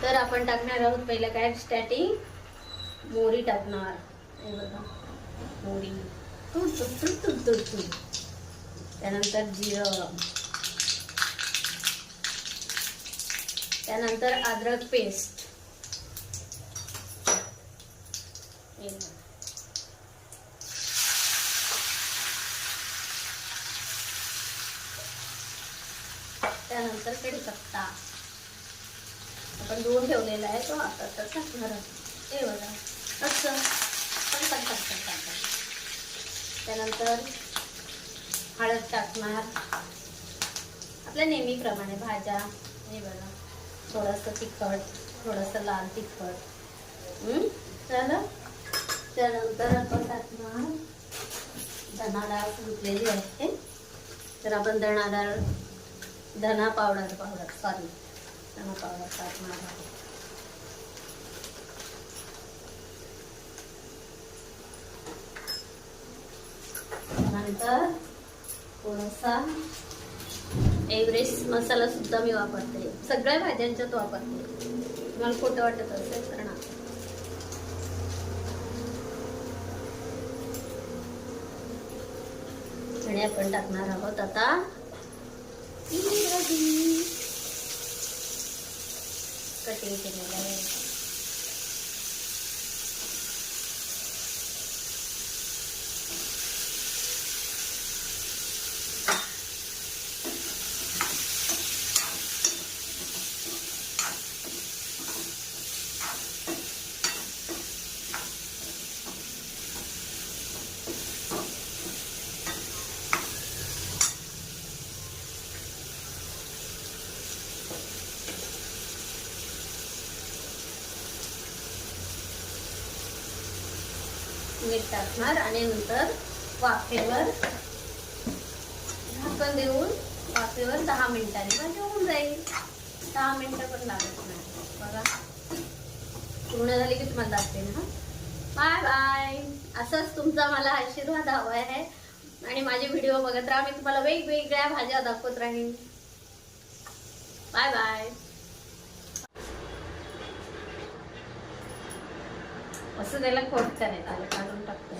तर आपण टाकणार आहोत पहिलं काय स्टार्टिंग मोहरी टाकणार. हे बघा मोहरी त्यानंतर जिरं, त्यानंतर अद्रक पेस्ट, त्यानंतर कढीपत्ता आपण धुवून ठेवलेला आहे तो आता तर टाकणार आहोत. हे बघा असं त्यानंतर हळद टाकणार आपल्या नेहमीप्रमाणे भाज्या. हे बघा थोडंसं तिखट, थोडंसं लाल तिखट झालं. त्यानंतर आपण टाकणार धना डाळ धुतलेली आहे, तर आपण धना पावडर धना पावडर टाकणार आहोत. नंतर थोडासा एव्हरेस्ट मसाला सुद्धा मी वापरते, सगळ्या भाज्यांच्यात वापरते. तुम्हाला खोटं वाटत असेल तर ना. आणि आपण टाकणार आहोत आता कटिंग केलेलं आहे. मीठ टाकणार आणि नंतर वाफेवर झाकण देऊन वाफेवर 10 मिनिटांनी म्हणजे होऊन जाईल. 10 मिनिटं पण लागत नाही. बघा पूर्ण झाली की तुम्हाला दाखते ना. Bye bye. असंच तुमचा मला आशीर्वाद हवा आहे आणि माझे व्हिडिओ बघत राहा. मी तुम्हाला वेगवेगळ्या भाज्या दाखवत राहीन. Bye bye. असं त्याला कोट करायचं, काढून टाकतो.